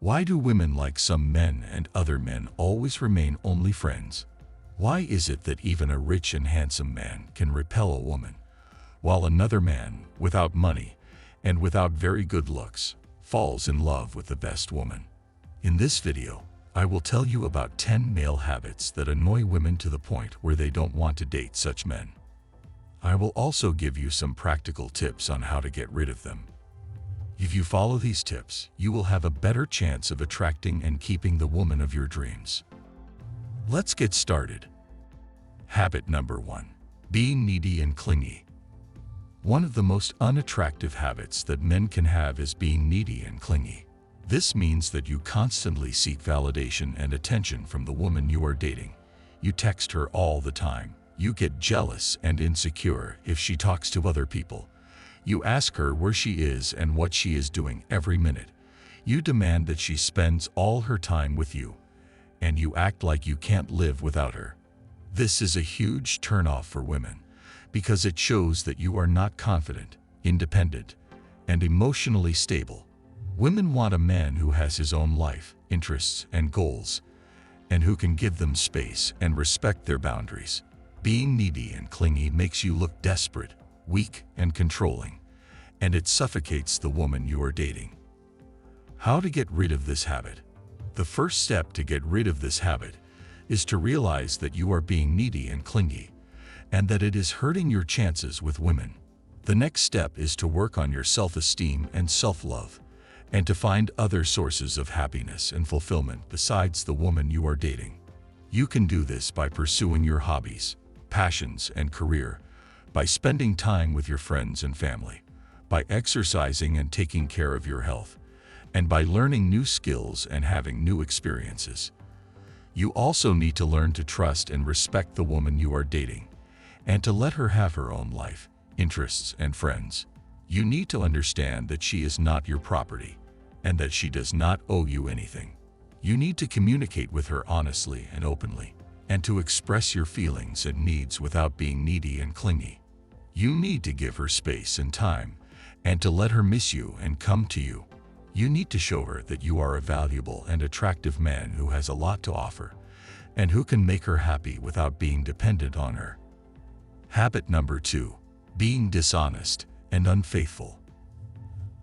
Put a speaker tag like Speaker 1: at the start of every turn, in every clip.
Speaker 1: Why do women like some men and other men always remain only friends? Why is it that even a rich and handsome man can repel a woman, while another man, without money and without very good looks, falls in love with the best woman? In this video, I will tell you about 10 male habits that annoy women to the point where they don't want to date such men. I will also give you some practical tips on how to get rid of them. If you follow these tips, you will have a better chance of attracting and keeping the woman of your dreams. Let's get started. Habit number 1. Being needy and clingy. One of the most unattractive habits that men can have is being needy and clingy. This means that you constantly seek validation and attention from the woman you are dating. You text her all the time. You get jealous and insecure if she talks to other people. You ask her where she is and what she is doing every minute. You demand that she spends all her time with you, and you act like you can't live without her. This is a huge turnoff for women, because it shows that you are not confident, independent, and emotionally stable. Women want a man who has his own life, interests, and goals, and who can give them space and respect their boundaries. Being needy and clingy makes you look desperate, weak, and controlling, and it suffocates the woman you are dating. How to get rid of this habit? The first step to get rid of this habit is to realize that you are being needy and clingy, and that it is hurting your chances with women. The next step is to work on your self-esteem and self-love, and to find other sources of happiness and fulfillment besides the woman you are dating. You can do this by pursuing your hobbies, passions, and career, by spending time with your friends and family, by exercising and taking care of your health, and by learning new skills and having new experiences. You also need to learn to trust and respect the woman you are dating, and to let her have her own life, interests, and friends. You need to understand that she is not your property, and that she does not owe you anything. You need to communicate with her honestly and openly, and to express your feelings and needs without being needy and clingy. You need to give her space and time, and to let her miss you and come to you. You need to show her that you are a valuable and attractive man who has a lot to offer, and who can make her happy without being dependent on her. Habit number 2. Being dishonest and unfaithful.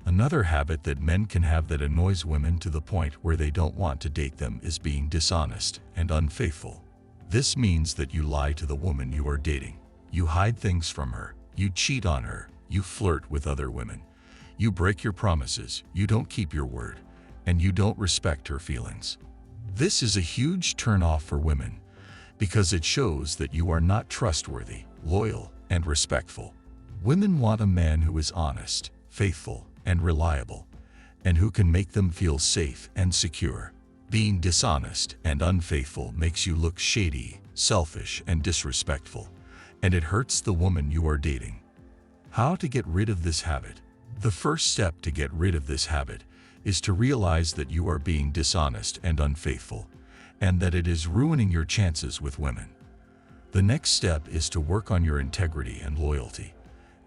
Speaker 1: Another habit that men can have that annoys women to the point where they don't want to date them is being dishonest and unfaithful. This means that you lie to the woman you are dating. You hide things from her. You cheat on her. You flirt with other women. You break your promises. You don't keep your word. And you don't respect her feelings. This is a huge turn-off for women, because it shows that you are not trustworthy, loyal, and respectful. Women want a man who is honest, faithful, and reliable, and who can make them feel safe and secure. Being dishonest and unfaithful makes you look shady, selfish, and disrespectful, and it hurts the woman you are dating. How to get rid of this habit? The first step to get rid of this habit is to realize that you are being dishonest and unfaithful, and that it is ruining your chances with women. The next step is to work on your integrity and loyalty,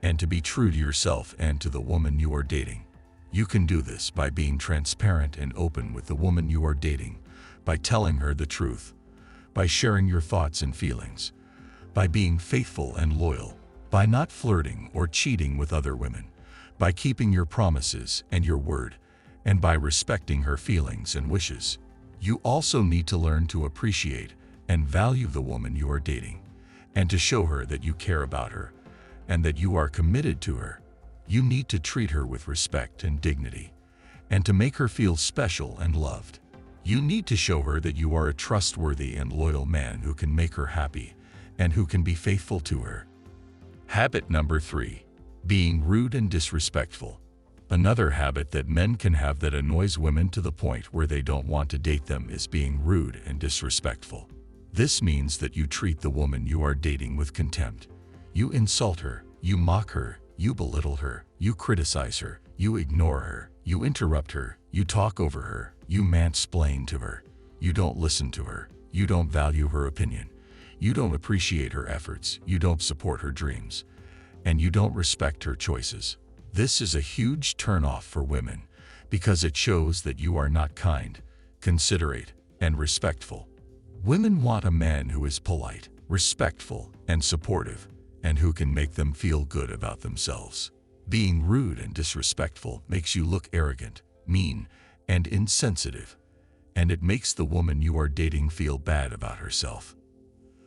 Speaker 1: and to be true to yourself and to the woman you are dating. You can do this by being transparent and open with the woman you are dating, by telling her the truth, by sharing your thoughts and feelings, by being faithful and loyal, by not flirting or cheating with other women, by keeping your promises and your word, and by respecting her feelings and wishes. You also need to learn to appreciate and value the woman you are dating, and to show her that you care about her, and that you are committed to her. You need to treat her with respect and dignity, and to make her feel special and loved. You need to show her that you are a trustworthy and loyal man who can make her happy, and who can be faithful to her. Habit number 3. Being rude and disrespectful. Another habit that men can have that annoys women to the point where they don't want to date them is being rude and disrespectful. This means that you treat the woman you are dating with contempt. You insult her, you mock her, you belittle her, you criticize her, you ignore her, you interrupt her, you talk over her, you mansplain to her, you don't listen to her, you don't value her opinion, you don't appreciate her efforts, you don't support her dreams, and you don't respect her choices. This is a huge turnoff for women, because it shows that you are not kind, considerate, and respectful. Women want a man who is polite, respectful, and supportive, and who can make them feel good about themselves. Being rude and disrespectful makes you look arrogant, mean, and insensitive, and it makes the woman you are dating feel bad about herself.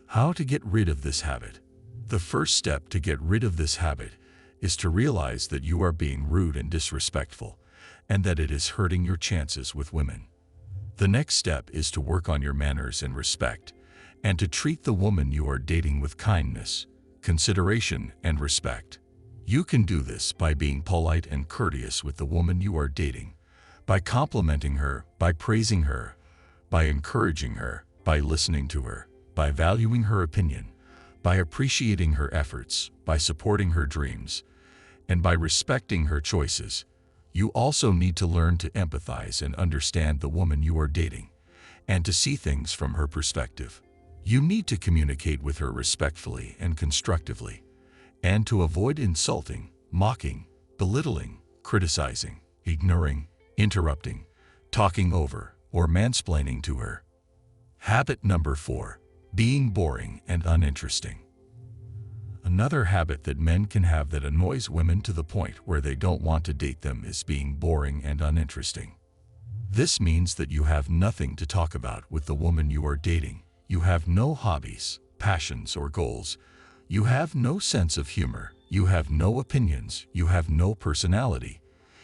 Speaker 1: How to get rid of this habit? The first step to get rid of this habit is to realize that you are being rude and disrespectful, and that it is hurting your chances with women. The next step is to work on your manners and respect, and to treat the woman you are dating with kindness, consideration, and respect. You can do this by being polite and courteous with the woman you are dating, by complimenting her, by praising her, by encouraging her, by listening to her, by valuing her opinion, by appreciating her efforts, by supporting her dreams, and by respecting her choices. You also need to learn to empathize and understand the woman you are dating, and to see things from her perspective. You need to communicate with her respectfully and constructively, and to avoid insulting, mocking, belittling, criticizing, ignoring, interrupting, talking over, or mansplaining to her. Habit number 4. Being boring and uninteresting. Another habit that men can have that annoys women to the point where they don't want to date them is being boring and uninteresting. This means that you have nothing to talk about with the woman you are dating. You have no hobbies, passions, or goals. You have no sense of humor. You have no opinions. You have no personality.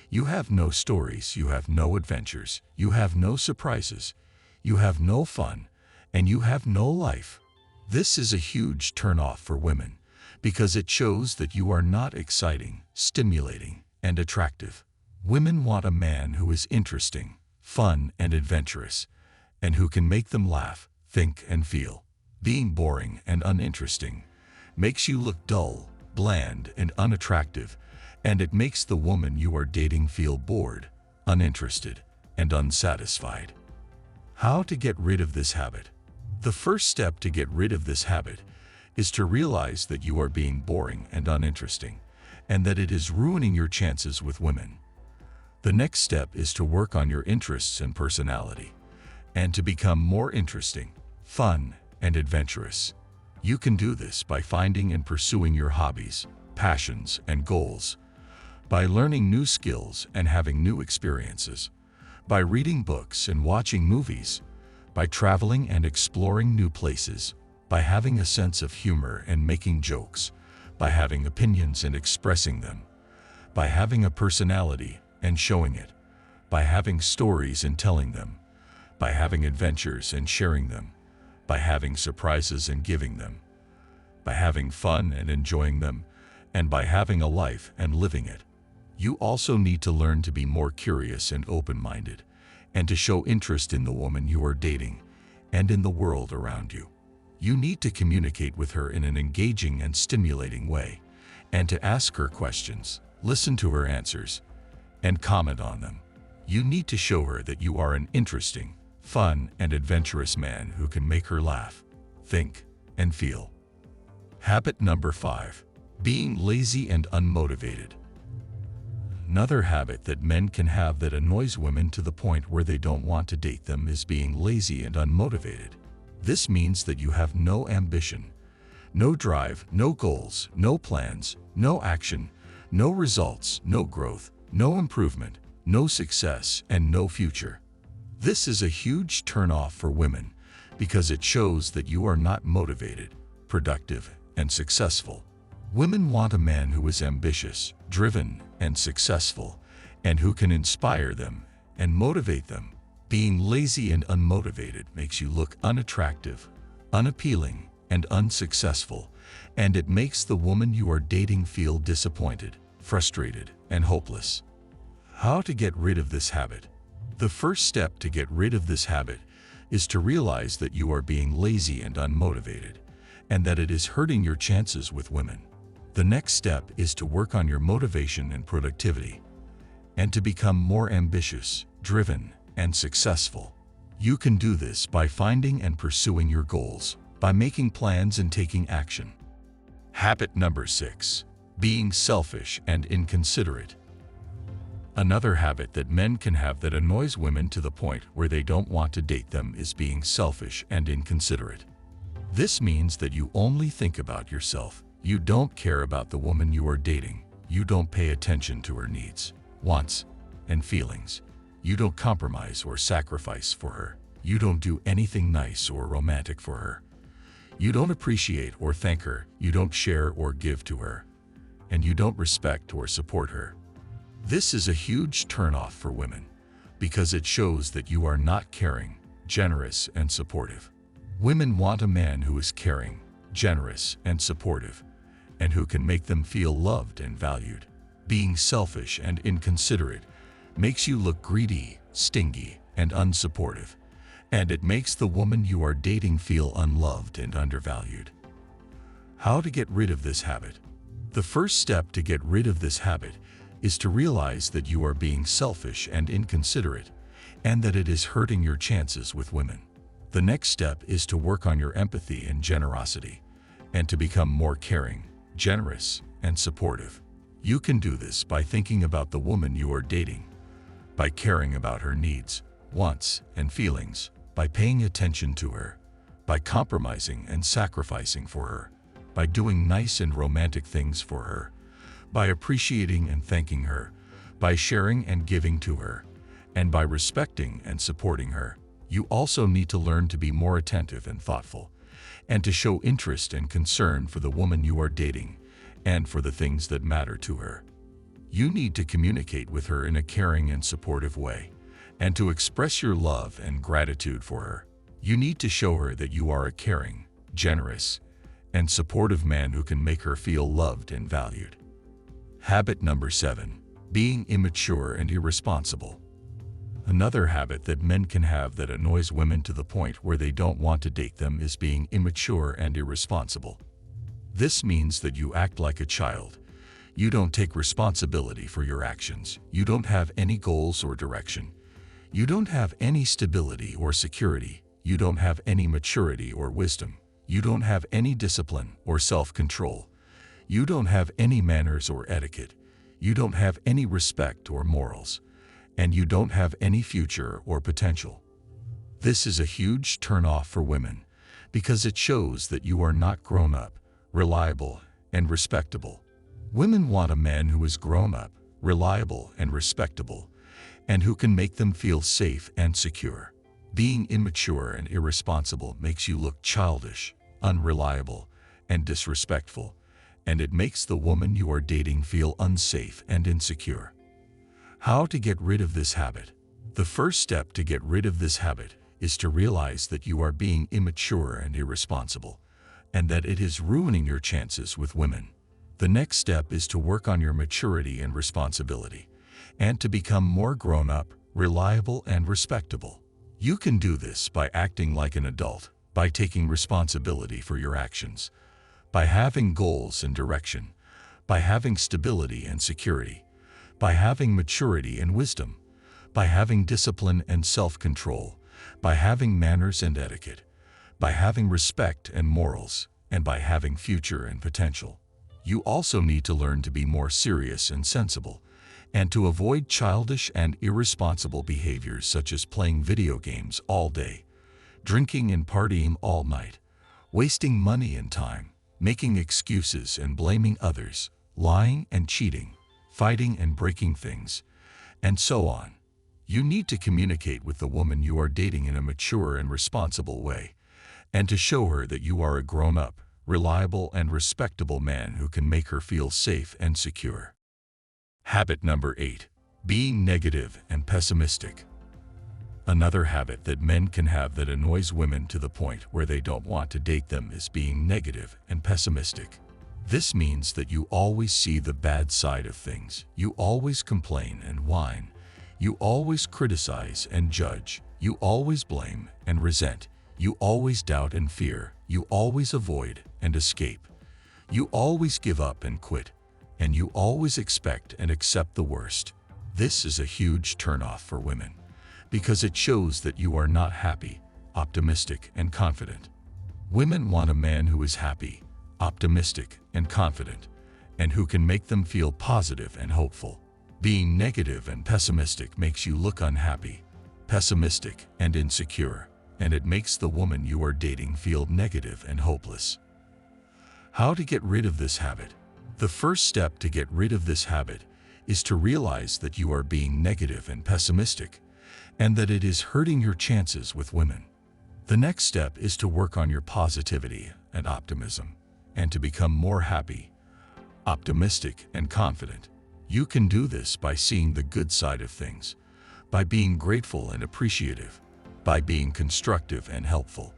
Speaker 1: You have no stories. You have no adventures. You have no surprises. You have no fun. And you have no life. This is a huge turn-off for women, because it shows that you are not exciting, stimulating, and attractive. Women want a man who is interesting, fun, and adventurous, and who can make them laugh, think, and feel. Being boring and uninteresting makes you look dull, bland, and unattractive, and it makes the woman you are dating feel bored, uninterested, and unsatisfied. How to get rid of this habit? The first step to get rid of this habit is to realize that you are being boring and uninteresting, and that it is ruining your chances with women. The next step is to work on your interests and personality, and to become more interesting, fun, and adventurous. You can do this by finding and pursuing your hobbies, passions, and goals, by learning new skills and having new experiences, by reading books and watching movies, by traveling and exploring new places, by having a sense of humor and making jokes, by having opinions and expressing them, by having a personality and showing it, by having stories and telling them, by having adventures and sharing them, by having surprises and giving them, by having fun and enjoying them, and by having a life and living it. You also need to learn to be more curious and open-minded, and to show interest in the woman you are dating and in the world around you. You need to communicate with her in an engaging and stimulating way, and to ask her questions, listen to her answers, and comment on them. You need to show her that you are an interesting, fun, and adventurous man who can make her laugh, think, and feel. Habit number 5. Being lazy and unmotivated. Another habit that men can have that annoys women to the point where they don't want to date them is being lazy and unmotivated. This means that you have no ambition, no drive, no goals, no plans, no action, no results, no growth, no improvement, no success, and no future. This is a huge turn-off for women because it shows that you are not motivated, productive, and successful. Women want a man who is ambitious, driven, and successful, and who can inspire them and motivate them. Being lazy and unmotivated makes you look unattractive, unappealing, and unsuccessful, and it makes the woman you are dating feel disappointed, frustrated, and hopeless. How to get rid of this habit? The first step to get rid of this habit is to realize that you are being lazy and unmotivated, and that it is hurting your chances with women. The next step is to work on your motivation and productivity, and to become more ambitious, driven, and successful. You can do this by finding and pursuing your goals, by making plans and taking action. Habit number 6. Being selfish and inconsiderate. Another habit that men can have that annoys women to the point where they don't want to date them is being selfish and inconsiderate. This means that you only think about yourself. You don't care about the woman you are dating. You don't pay attention to her needs, wants, and feelings. You don't compromise or sacrifice for her. You don't do anything nice or romantic for her. You don't appreciate or thank her. You don't share or give to her. And you don't respect or support her. This is a huge turnoff for women because it shows that you are not caring, generous, and supportive. Women want a man who is caring, generous, and supportive, and who can make them feel loved and valued. Being selfish and inconsiderate makes you look greedy, stingy, and unsupportive, and it makes the woman you are dating feel unloved and undervalued. How to get rid of this habit? The first step to get rid of this habit is to realize that you are being selfish and inconsiderate, and that it is hurting your chances with women. The next step is to work on your empathy and generosity, and to become more caring, generous, and supportive. You can do this by thinking about the woman you are dating, by caring about her needs, wants, and feelings, by paying attention to her, by compromising and sacrificing for her, by doing nice and romantic things for her, by appreciating and thanking her, by sharing and giving to her, and by respecting and supporting her. You also need to learn to be more attentive and thoughtful, and to show interest and concern for the woman you are dating, and for the things that matter to her. You need to communicate with her in a caring and supportive way, and to express your love and gratitude for her. You need to show her that you are a caring, generous, and supportive man who can make her feel loved and valued. Habit number 7. Being immature and irresponsible. Another habit that men can have that annoys women to the point where they don't want to date them is being immature and irresponsible. This means that you act like a child. You don't take responsibility for your actions. You don't have any goals or direction. You don't have any stability or security. You don't have any maturity or wisdom. You don't have any discipline or self-control. You don't have any manners or etiquette. You don't have any respect or morals. And you don't have any future or potential. This is a huge turn-off for women because it shows that you are not grown up, reliable, and respectable. Women want a man who is grown up, reliable, and respectable, and who can make them feel safe and secure. Being immature and irresponsible makes you look childish, unreliable, and disrespectful, and it makes the woman you are dating feel unsafe and insecure. How to get rid of this habit? The first step to get rid of this habit is to realize that you are being immature and irresponsible, and that it is ruining your chances with women. The next step is to work on your maturity and responsibility, and to become more grown-up, reliable, and respectable. You can do this by acting like an adult, by taking responsibility for your actions, by having goals and direction, by having stability and security, by having maturity and wisdom, by having discipline and self-control, by having manners and etiquette, by having respect and morals, and by having future and potential. You also need to learn to be more serious and sensible, and to avoid childish and irresponsible behaviors such as playing video games all day, drinking and partying all night, wasting money and time, making excuses and blaming others, lying and cheating, fighting and breaking things, and so on. You need to communicate with the woman you are dating in a mature and responsible way, and to show her that you are a grown-up, reliable, and respectable man who can make her feel safe and secure. Habit number 8. Being negative and pessimistic. Another habit that men can have that annoys women to the point where they don't want to date them is being negative and pessimistic. This means that you always see the bad side of things. You always complain and whine. You always criticize and judge. You always blame and resent. You always doubt and fear. You always avoid and escape. You always give up and quit. And you always expect and accept the worst. This is a huge turnoff for women, because it shows that you are not happy, optimistic, and confident. Women want a man who is happy, optimistic, and confident, and who can make them feel positive and hopeful. Being negative and pessimistic makes you look unhappy, pessimistic, and insecure, and it makes the woman you are dating feel negative and hopeless. How to get rid of this habit? The first step to get rid of this habit is to realize that you are being negative and pessimistic, and that it is hurting your chances with women. The next step is to work on your positivity and optimism, and to become more happy, optimistic, and confident. You can do this by seeing the good side of things, by being grateful and appreciative, by being constructive and helpful,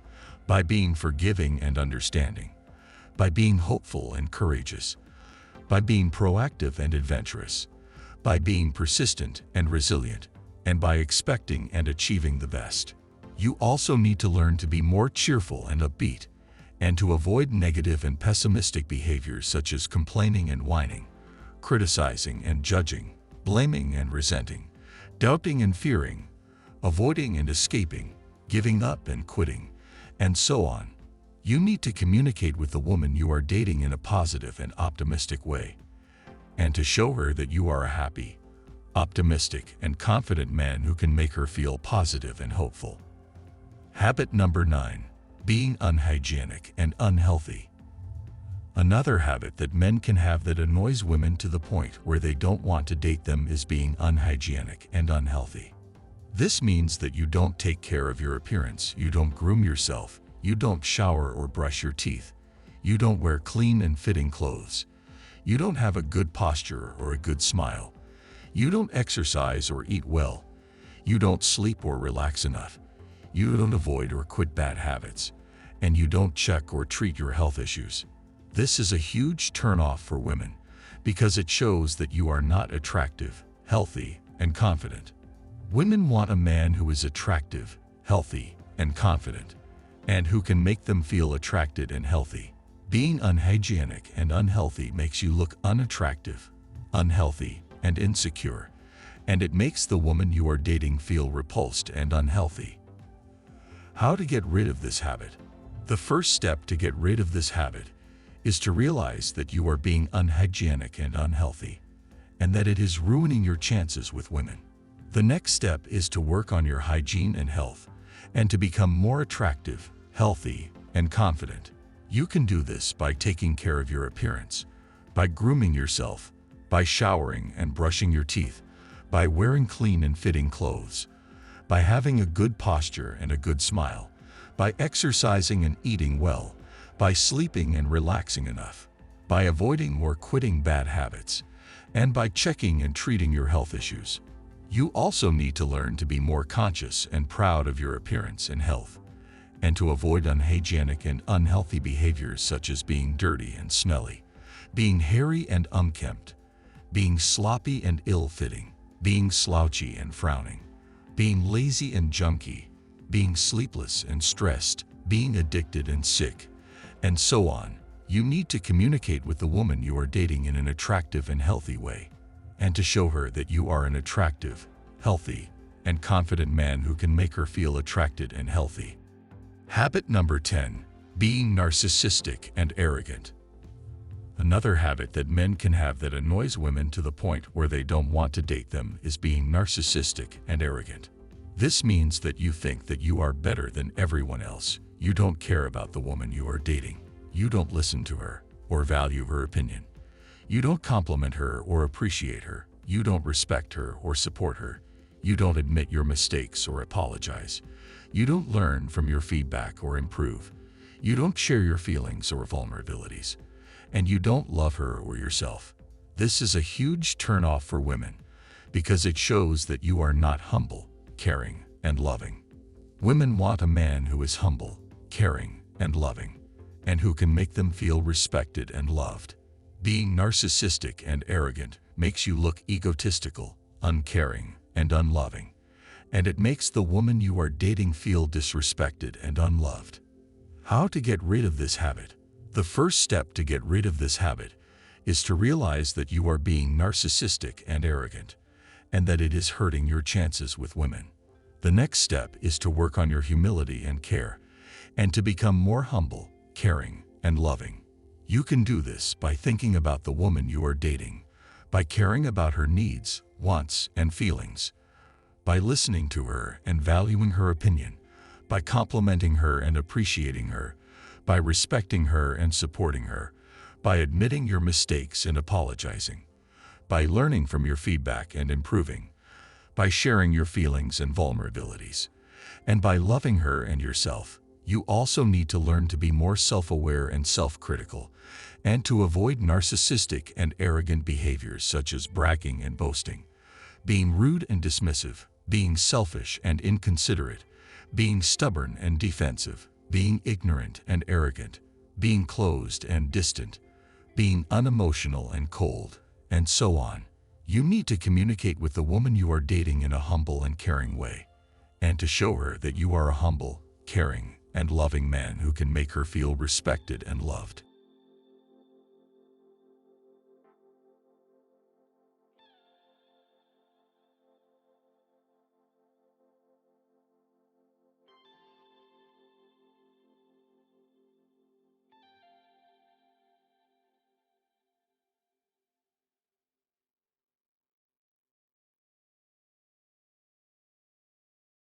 Speaker 1: by being forgiving and understanding, by being hopeful and courageous, by being proactive and adventurous, by being persistent and resilient, and by expecting and achieving the best. You also need to learn to be more cheerful and upbeat, and to avoid negative and pessimistic behaviors such as complaining and whining, criticizing and judging, blaming and resenting, doubting and fearing, avoiding and escaping, giving up and quitting, and so on. You need to communicate with the woman you are dating in a positive and optimistic way, and to show her that you are a happy, optimistic, and confident man who can make her feel positive and hopeful. Habit number 9. Being unhygienic and unhealthy. Another habit that men can have that annoys women to the point where they don't want to date them is being unhygienic and unhealthy. This means that you don't take care of your appearance, you don't groom yourself, you don't shower or brush your teeth, you don't wear clean and fitting clothes, you don't have a good posture or a good smile, you don't exercise or eat well, you don't sleep or relax enough, you don't avoid or quit bad habits, and you don't check or treat your health issues. This is a huge turnoff for women because it shows that you are not attractive, healthy, and confident. Women want a man who is attractive, healthy, and confident, and who can make them feel attracted and healthy. Being unhygienic and unhealthy makes you look unattractive, unhealthy, and insecure, and it makes the woman you are dating feel repulsed and unhealthy. How to get rid of this habit? The first step to get rid of this habit is to realize that you are being unhygienic and unhealthy, and that it is ruining your chances with women. The next step is to work on your hygiene and health, and to become more attractive, healthy, and confident. You can do this by taking care of your appearance, by grooming yourself, by showering and brushing your teeth, by wearing clean and fitting clothes, by having a good posture and a good smile, by exercising and eating well, by sleeping and relaxing enough, by avoiding or quitting bad habits, and by checking and treating your health issues. You also need to learn to be more conscious and proud of your appearance and health, and to avoid unhygienic and unhealthy behaviors such as being dirty and smelly, being hairy and unkempt, being sloppy and ill-fitting, being slouchy and frowning, being lazy and junky, being sleepless and stressed, being addicted and sick, and so on. You need to communicate with the woman you are dating in an attractive and healthy way, and to show her that you are an attractive, healthy, and confident man who can make her feel attracted and healthy. Habit number 10. Being narcissistic and arrogant. Another habit that men can have that annoys women to the point where they don't want to date them is being narcissistic and arrogant. This means that you think that you are better than everyone else. You don't care about the woman you are dating. You don't listen to her or value her opinion. You don't compliment her or appreciate her. You don't respect her or support her. You don't admit your mistakes or apologize. You don't learn from your feedback or improve. You don't share your feelings or vulnerabilities. And you don't love her or yourself. This is a huge turnoff for women because it shows that you are not humble, caring, and loving. Women want a man who is humble, caring, and loving, and who can make them feel respected and loved. Being narcissistic and arrogant makes you look egotistical, uncaring, and unloving, and it makes the woman you are dating feel disrespected and unloved. How to get rid of this habit? The first step to get rid of this habit is to realize that you are being narcissistic and arrogant, and that it is hurting your chances with women. The next step is to work on your humility and care, and to become more humble, caring, and loving. You can do this by thinking about the woman you are dating, by caring about her needs, wants, and feelings. By listening to her and valuing her opinion, by complimenting her and appreciating her, by respecting her and supporting her, by admitting your mistakes and apologizing, by learning from your feedback and improving, by sharing your feelings and vulnerabilities, and by loving her and yourself. You also need to learn to be more self-aware and self-critical, and to avoid narcissistic and arrogant behaviors such as bragging and boasting, being rude and dismissive, being selfish and inconsiderate, being stubborn and defensive, being ignorant and arrogant, being closed and distant, being unemotional and cold, and so on. You need to communicate with the woman you are dating in a humble and caring way, and to show her that you are a humble, caring, and loving man who can make her feel respected and loved.